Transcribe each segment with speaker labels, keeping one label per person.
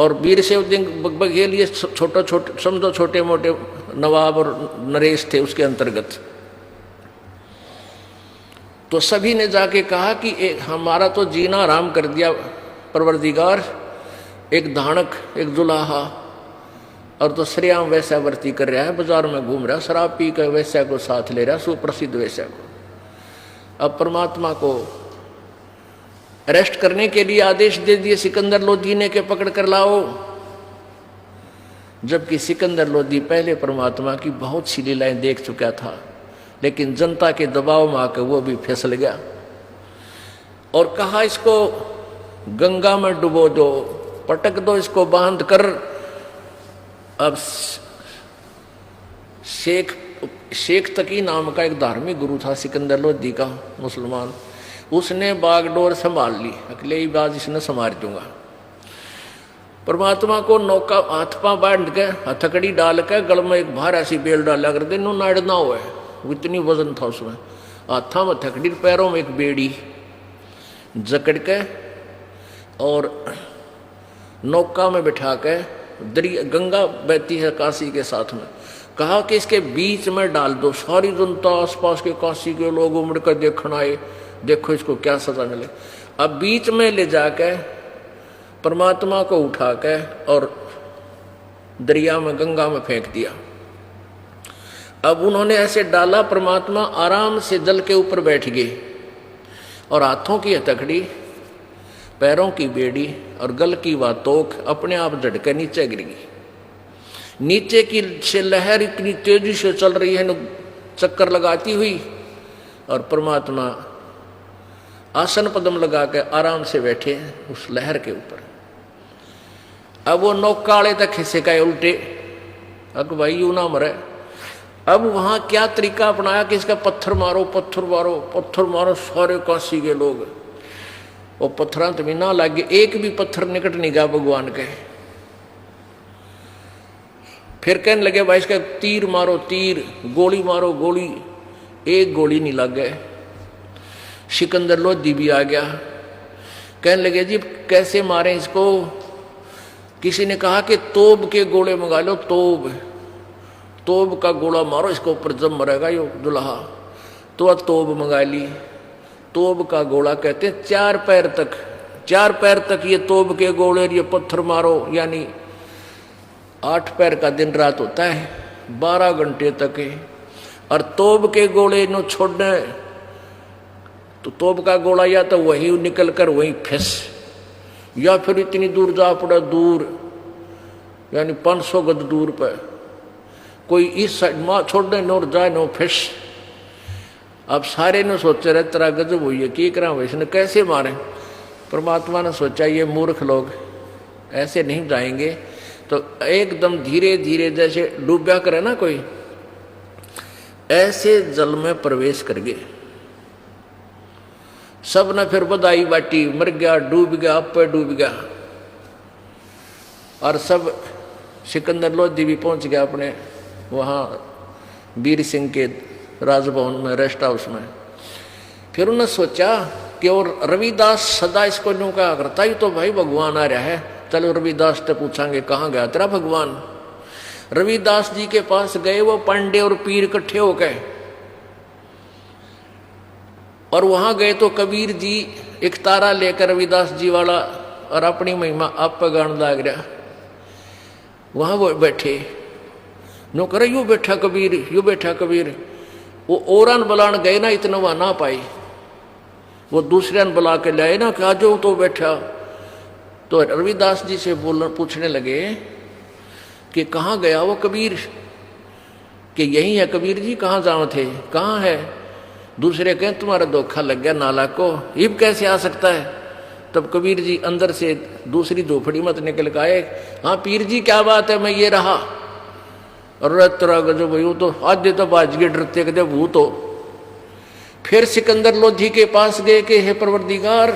Speaker 1: और वीर सिंह बघेल ये छोटे छोटे समझो छोटे मोटे नवाब और नरेश थे उसके अंतर्गत। तो सभी ने जाके कहा कि हमारा तो जीना आराम कर दिया परवरदिगार, एक धानक एक जुलाहा और तो सरेआम वैश्यावर्ती कर रहा है, बाजार में घूम रहा, शराब पी कर वैश्या को साथ ले रहा, सुप्रसिद्ध वैश्या को। अब परमात्मा को अरेस्ट करने के लिए आदेश दे दिए सिकंदर लोधी ने के पकड़ कर लाओ, जबकि सिकंदर लोधी पहले परमात्मा की बहुत सी लीलाएं देख चुका था, लेकिन जनता के दबाव में आकर वो भी फिसल गया और कहा इसको गंगा में डुबो दो, पटक दो इसको बांध कर। अब शेख तकी नाम का एक धार्मिक गुरु था सिकंदर लोधी का, मुसलमान, उसने बागडोर संभाल ली, अकेले ही बाज इसने संभाल दूंगा। परमात्मा को नौका हाथ पा बांध के हथकड़ी डाल के गल में एक भार ऐसी बेल डाला कर दे, नो नाड़ना हुआ है, इतनी वजन था उसमें, हाथा में हथकड़ी पैरों में एक बेड़ी जकड़ के और नौका में बिठा के, दरिया गंगा बहती है काशी के साथ में, कहा कि इसके बीच में डाल दो, सारी जनता आसपास के काशी के लोग उमड़ कर देखने आए, देखो इसको क्या सजा मिले। अब बीच में ले जाके परमात्मा को उठा के और दरिया में गंगा में फेंक दिया। अब उन्होंने ऐसे डाला, परमात्मा आराम से जल के ऊपर बैठ गए और हाथों की हथकड़ी, पैरों की बेड़ी और गल की वातोक अपने आप झटके नीचे गिर गई। नीचे की से लहर इतनी तेजी से चल रही है, चक्कर लगाती हुई, और परमात्मा आसन पद्म लगा के आराम से बैठे उस लहर के ऊपर। अब वो नौकाले तक खिसे का उल्टे, अब भाई यूं ना मरे। अब वहां क्या तरीका अपनाया कि इसका पत्थर मारो पत्थर मारो पत्थर मारो, सारे काशी के लोग, वो पत्थर तो भी ना लगे, एक भी पत्थर निकट नहीं गया भगवान के। फिर कहने लगे भाई इसका तीर मारो तीर, गोली मारो गोली, एक गोली नहीं लग गए। सिकंदर लोधी भी आ गया, कहने लगे जी कैसे मारें इसको। किसी ने कहा कि तोब के गोले मंगा लो, तोब का गोला मारो इसको ऊपर, जब मरेगा यो दुल्हा। तो तोब मंगा ली, तोब का गोला कहते हैं 4 पैर तक ये तोब के गोले, ये पत्थर मारो, यानी 8 पैर का दिन रात होता है, 12 घंटे तक है। और तोब के गोले नो छोड़ने तो तोब का गोला या तो वही निकल कर वहीं फिस, या फिर इतनी दूर जा पड़ा, दूर यानी 500 गज दूर पर, कोई इस साइड माँ छोड़ने नो जाए नो फिस। अब सारे ने सोचे रहे तेरा गजब हुई है, की करा वैसे कैसे मारे। परमात्मा ने सोचा ये मूर्ख लोग ऐसे नहीं जाएंगे, तो एकदम धीरे धीरे जैसे डूबा करे ना कोई, ऐसे जल में प्रवेश कर गए। सब ने फिर बधाई बाटी, मर गया डूब गया, अब पे डूब गया। और सब सिकंदर लोधी भी पहुंच गया अपने वहाँ वीर सिंह के राजभवन में, रेस्ट हाउस में। फिर उन्होंने सोचा कि और रविदास सदा इसको न्यू कहा करता, ही तो भाई भगवान आ रहा है, चलो रविदास से पूछांगे कहाँ गया तेरा भगवान। रविदास जी के पास गए, वो पांडे और पीर इकट्ठे हो गए, और वहां गए तो कबीर जी एक तारा लेकर रविदास जी वाला और अपनी महिमा आप पर गान लाग रहा। वहां वो बैठे, नो करे यू बैठा कबीर, यू बैठा कबीर। वो औरन बुलान गए ना, इतना वहां ना पाई, वो दूसरे बुला के लाए ना कि आज तो बैठा। तो रविदास जी से पूछने लगे कि कहाँ गया वो कबीर, कि यही है कबीर जी, कहाँ जाओ थे, कहाँ है। दूसरे कहें तुम्हारा धोखा लग गया नालायक को, इब कैसे आ सकता है। तब कबीर जी अंदर से दूसरी झोपड़ी मत निकल के आए, हाँ पीर जी क्या बात है, मैं ये रहा। और तेरा गजब भाई, तो आधे तो बाज गए डरते कहते भूत हो। फिर सिकंदर लोधी के पास गए कि हे परवरदिगार,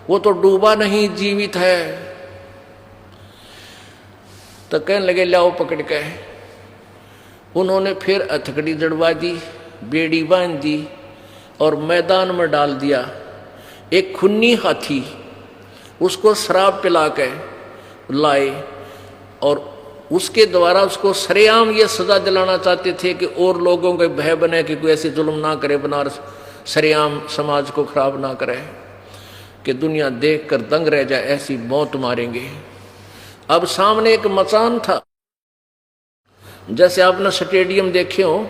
Speaker 1: वो तो डूबा नहीं जीवित है। तो कहने लगे लाओ पकड़ के। उन्होंने फिर हथकड़ी जड़वा दी, बेड़ी बांध दी और मैदान में डाल दिया। एक खुन्नी हाथी, उसको शराब पिला के लाए और उसके द्वारा उसको सरेआम ये सजा दिलाना चाहते थे कि और लोगों के भय बने कि कोई ऐसे जुल्म ना करे, बनारस सरेआम समाज को खराब ना करे, कि दुनिया देख कर दंग रह जाए, ऐसी मौत मारेंगे। अब सामने एक मचान था, जैसे आपने स्टेडियम देखे हो,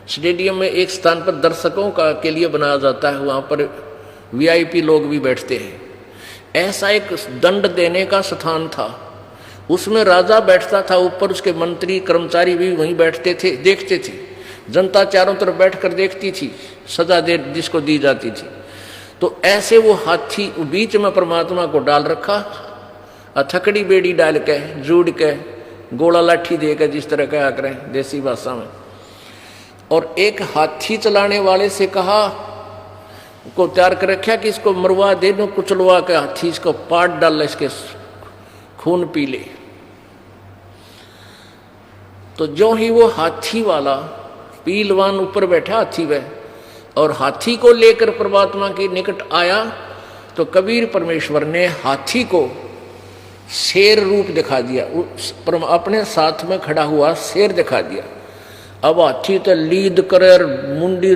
Speaker 1: स्टेडियम में एक स्थान पर दर्शकों का के लिए बनाया जाता है, वहाँ पर वीआईपी लोग भी बैठते हैं। ऐसा एक दंड देने का स्थान था, उसमें राजा बैठता था, ऊपर उसके मंत्री कर्मचारी भी वहीं बैठते थे, देखते थे। जनता चारों तरफ बैठकर देखती थी सजा दे जिसको दी जाती थी। तो ऐसे वो हाथी बीच में परमात्मा को डाल रखा, हथकड़ी बेड़ी डाल के जोड़ के गोला लाठी देकर, जिस तरह कहा करें देसी भाषा में, और एक हाथी चलाने वाले से कहा को तैयार कर रखा कि इसको मरवा दे, नो कुचलवा के हाथी इसको पाट डाल, इसके खून पी ले। तो जो ही वो हाथी वाला पीलवान ऊपर बैठा हाथी में और हाथी को लेकर परमात्मा के निकट आया, तो कबीर परमेश्वर ने हाथी को शेर रूप दिखा दिया, अपने साथ में खड़ा हुआ शेर दिखा दिया। अब हाथी तो लीद करे, मुंडी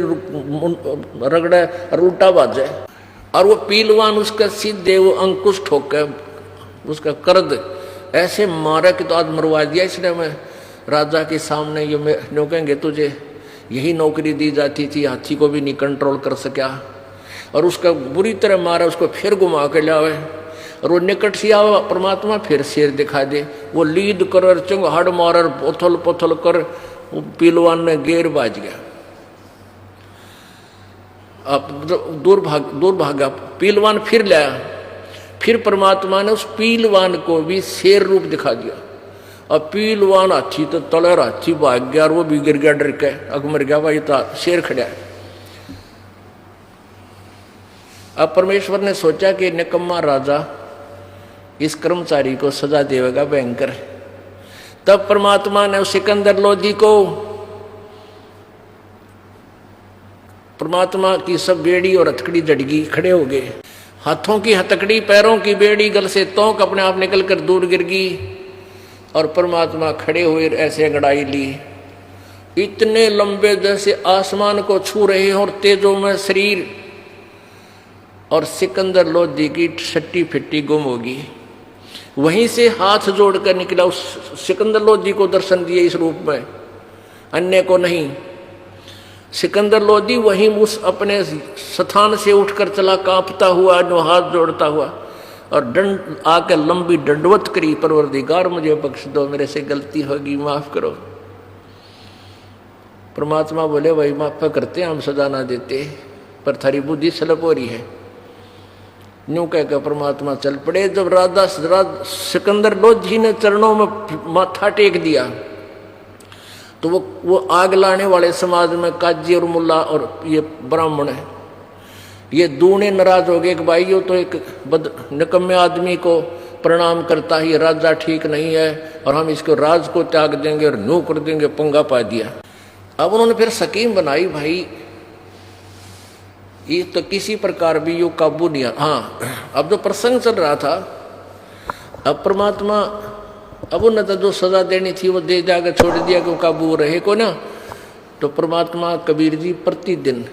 Speaker 1: रगड़े और उल्टा बाजे, और वो पीलवान उसका सीधे वो अंकुश ठोके, उसका कर्द ऐसे मारा कि तो आज मरवा दिया इसने। मैं राजा के सामने ये मैं कहेंगे तुझे यही नौकरी दी जाती थी, हाथी को भी नहीं कंट्रोल कर सका, और उसका बुरी तरह मारा, उसको फिर घुमा के लावे, और वो निकट से आवा परमात्मा फिर शेर दिखा दे, वो लीद कर चंग हड मार पोथल पोथल कर, पीलवान ने गेर बाज गया। अब दूर भागा, पीलवान फिर लाया, फिर परमात्मा ने उस पीलवान को भी शेर रूप दिखा दिया। अब पीलवान हाथी तो तलर हाथी भाग गया, और वो भी गिर गया डर के, अग मर गया, भाई तो शेर खड़ा है। अब परमेश्वर ने सोचा कि निकम्मा राजा इस कर्मचारी को सजा देगा भयंकर। तब परमात्मा ने सिकंदर लोधी को, परमात्मा की सब बेड़ी और हथकड़ी जड़गी, खड़े हो गए, हाथों की हथकड़ी पैरों की बेड़ी गल से तोंक अपने आप निकल कर दूर गिर गई, और परमात्मा खड़े हुए ऐसे अंगड़ाई ली, इतने लंबे जैसे आसमान को छू रहे हैं और तेजों में शरीर, और सिकंदर लोधी की सट्टी फिट्टी गुम होगी। वहीं से हाथ जोड़कर निकला, उस सिकंदर लोधी को दर्शन दिए इस रूप में, अन्य को नहीं। सिकंदर लोधी वहीं उस अपने स्थान से उठकर चला, कांपता हुआ, जो हाथ जोड़ता हुआ, और दंड आकर लंबी दंडवत करी, परवरदिगार मुझे बख्श दो, मेरे से गलती होगी, माफ करो। परमात्मा बोले वही माफ करते, हम सजा ना देते, पर थारी बुद्धि सलप हो रही है। यूं कहकर परमात्मा चल पड़े। जब राजा सिकंदर लोधी ने चरणों में माथा टेक दिया, तो वो आग लाने वाले समाज में काजी और मुल्ला और ये ब्राह्मण है, ये दूने नाराज हो गए कि भाई ये तो एक निकम्मे आदमी को प्रणाम करता ही राजा ठीक नहीं है, और हम इसको राज को त्याग देंगे और न्यू कर देंगे, पंगा पा दिया। अब उन्होंने फिर स्कीम बनाई, भाई ये तो किसी प्रकार भी यो काबू नहीं। हाँ, अब जो प्रसंग चल रहा था, अब परमात्मा अब उन्हें तो जो सजा देनी थी वो दे जाकर छोड़ दिया कि वो काबू रहे को ना। तो परमात्मा कबीर जी प्रतिदिन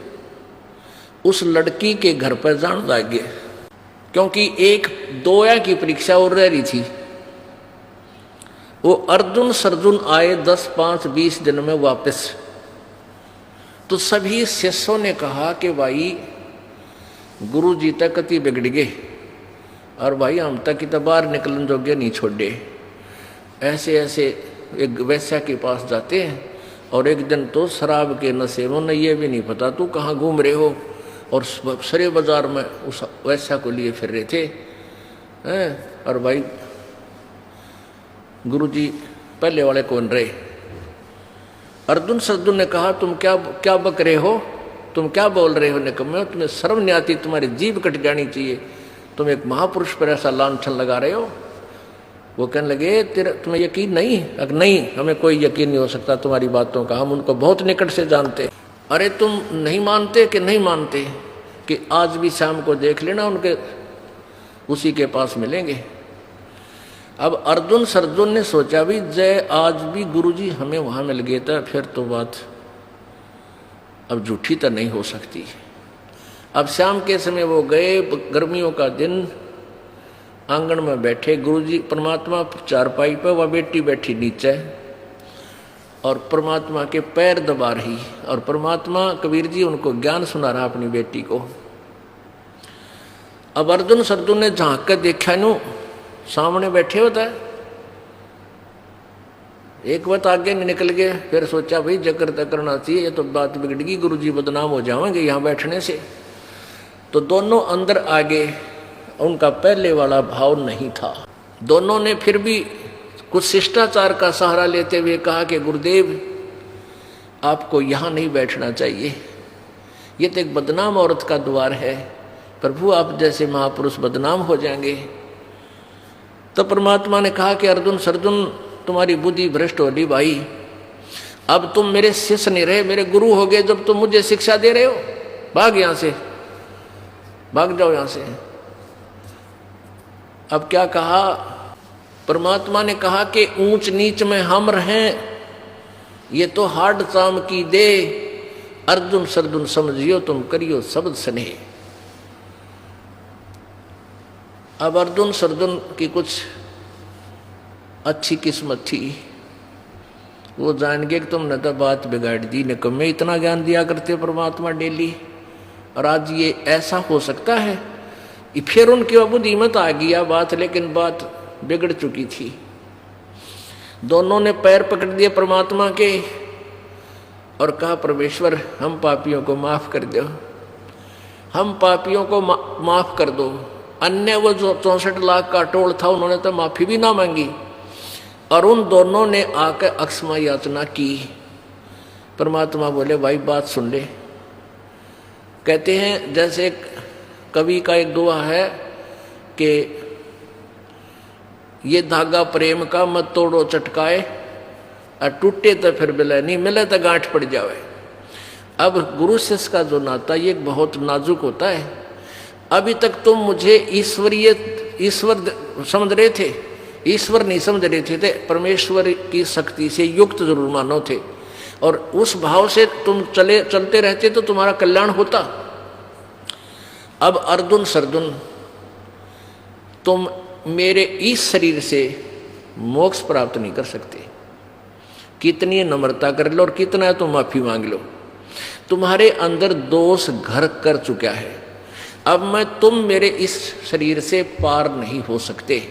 Speaker 1: उस लड़की के घर पर जान लगे, क्योंकि एक दोया की परीक्षा और रह रही थी। वो अर्जुन सर्जुन आए 10, 5, 20 दिन में वापस। तो सभी शिष्यों ने कहा कि भाई गुरु जी तक कति बिगड़ गए, और भाई हम तक तो बाहर निकलन जोग्य नहीं छोड़े। ऐसे ऐसे एक वैश्या के पास जाते हैं, और एक दिन तो शराब के नशे में, न ये भी नहीं पता तू कहाँ घूम रहे हो, और सरे बाजार में उस वैश्या को लिए फिर रहे थे हैं। और भाई गुरु जी पहले वाले कौन रहे? अर्जुन सर्जुन ने कहा तुम क्या बक रहे हो, तुम क्या बोल रहे हो निकम्मे, तुम्हें शर्म नहीं आती, तुम्हारी जीभ कट जानी चाहिए, तुम एक महापुरुष पर ऐसा लांछन लगा रहे हो। वो कहने लगे तुम्हें यकीन नहीं? अगर नहीं, हमें कोई यकीन नहीं हो सकता तुम्हारी बातों का, हम उनको बहुत निकट से जानते। अरे तुम नहीं मानते कि नहीं मानते कि आज भी शाम को देख लेना, उनके उसी के पास मिलेंगे। अब अर्जुन सर्जुन ने सोचा भी जय आज भी गुरुजी हमें वहां मिल गए था, फिर तो बात अब झूठी तो नहीं हो सकती। अब शाम के समय वो गए, गर्मियों का दिन, आंगन में बैठे गुरुजी परमात्मा चारपाई पर, वह बेटी बैठी नीचे और परमात्मा के पैर दबा रही, और परमात्मा कबीर जी उनको ज्ञान सुना रहा अपनी बेटी को। अब अर्जुन सर्जुन ने झांक कर देखा, नु सामने बैठे होता है, एक बात आगे नहीं निकल गए। फिर सोचा भाई जकर तक करना चाहिए, ये तो बात बिगड़गी, गुरुजी बदनाम हो जाएंगे यहाँ बैठने से। तो दोनों अंदर आगे, उनका पहले वाला भाव नहीं था। दोनों ने फिर भी कुछ शिष्टाचार का सहारा लेते हुए कहा कि गुरुदेव आपको यहाँ नहीं बैठना चाहिए, ये तो एक बदनाम औरत का द्वार है, प्रभु आप जैसे महापुरुष बदनाम हो जाएंगे। तो परमात्मा ने कहा कि अर्जुन सर्जुन तुम्हारी बुद्धि भ्रष्ट होली भाई, अब तुम मेरे शिष्य नहीं रहे, मेरे गुरु हो गए। जब तुम मुझे शिक्षा दे रहे हो, भाग यहां से, भाग जाओ यहां से। अब क्या कहा परमात्मा ने, कहा कि ऊंच नीच में हम रहें, ये तो हाड चाम की दे, अर्जुन सर्जुन समझियो तुम करियो शब्द स्नेह। अब अर्जुन सर्जुन की कुछ अच्छी किस्मत थी, वो जान गए कि तुमने तो बात बिगाड़ दी, ने कम में इतना ज्ञान दिया करते परमात्मा डेली, और आज ये ऐसा हो सकता है। फिर उनकी बुद्धि मत आ गया बात, लेकिन बात बिगड़ चुकी थी। दोनों ने पैर पकड़ दिए परमात्मा के और कहा परमेश्वर हम पापियों को माफ कर दो, हम पापियों को माफ कर दो। अन्य वो जो 64 लाख का टोल था, उन्होंने तो माफी भी ना मांगी, और उन दोनों ने आकर अक्षमा याचना की। परमात्मा बोले भाई बात सुन ले। कहते हैं जैसे एक कवि का एक दुआ है कि ये धागा प्रेम का मत तोड़ो चटकाए, और टूटे तो फिर मिले, नहीं मिले तो गांठ पड़ जावे। अब गुरु शिष्य का जो नाता ये बहुत नाजुक होता है। अभी तक तुम मुझे ईश्वर समझ रहे थे, ईश्वर नहीं समझ रहे थे, परमेश्वर की शक्ति से युक्त जरूर मानो थे, और उस भाव से तुम चलते रहते तो तुम्हारा कल्याण होता। अब अर्जुन सर्जुन तुम मेरे इस शरीर से मोक्ष प्राप्त नहीं कर सकते, कितनी नम्रता कर लो और कितना तुम माफी मांग लो, तुम्हारे अंदर दोष घर कर चुका है। अब तुम मेरे इस शरीर से पार नहीं हो सकते,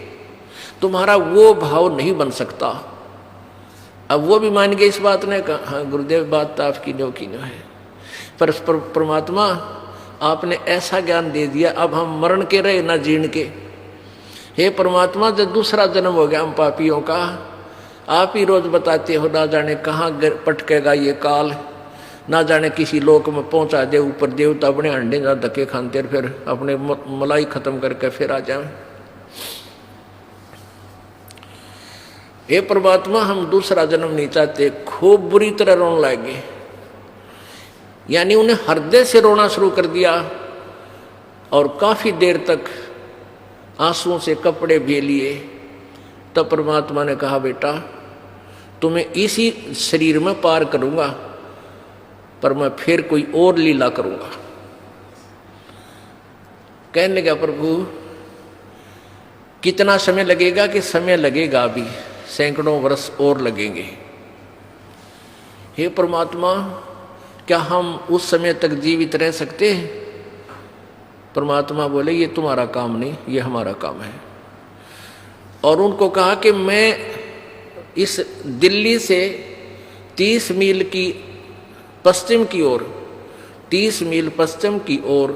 Speaker 1: तुम्हारा वो भाव नहीं बन सकता। अब वो भी मान गए इस बात ने, कहा हाँ गुरुदेव बात तो आपकी नो की नो है, पर परमात्मा आपने ऐसा ज्ञान दे दिया, अब हम मरण के रहे ना जीण के। हे परमात्मा जब दूसरा जन्म हो गया हम पापियों का, आप ही रोज बताते हो, ना जाने कहाँ पटकेगा ये काल, ना जाने किसी लोक में पहुंचा दे, ऊपर देवता अपने अंडे जा धक्के खानते, फिर अपने मलाई खत्म करके फिर आ जाए। हे परमात्मा हम दूसरा जन्म नहीं चाहते। खूब बुरी तरह रोने लगे, यानी उन्हें हृदय से रोना शुरू कर दिया, और काफी देर तक आंसुओं से कपड़े भी लिए। तब परमात्मा ने कहा बेटा तुम्हें इसी शरीर में पार करूंगा, पर मैं फिर कोई और लीला करूंगा। कहने लगा प्रभु कितना समय लगेगा? कि समय लगेगा अभी सैकड़ों वर्ष और लगेंगे। हे परमात्मा क्या हम उस समय तक जीवित रह सकते हैं? परमात्मा बोले ये तुम्हारा काम नहीं, ये हमारा काम है। और उनको कहा कि मैं इस दिल्ली से 30 मील की पश्चिम की ओर, 30 मील पश्चिम की ओर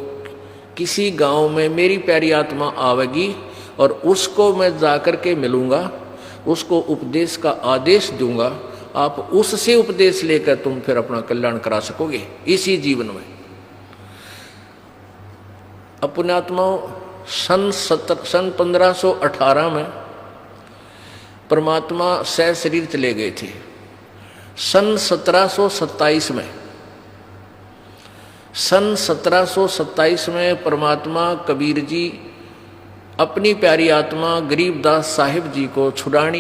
Speaker 1: किसी गांव में मेरी प्यारी आत्मा आवेगी, और उसको मैं जाकर के मिलूंगा, उसको उपदेश का आदेश दूंगा, आप उससे उपदेश लेकर तुम फिर अपना कल्याण करा सकोगे इसी जीवन में। अपने आत्माओं सन 1518 में परमात्मा सह शरीर चले गए थे। सन 1727 में परमात्मा कबीर जी अपनी प्यारी आत्मा गरीबदास साहिब जी को छुड़ानी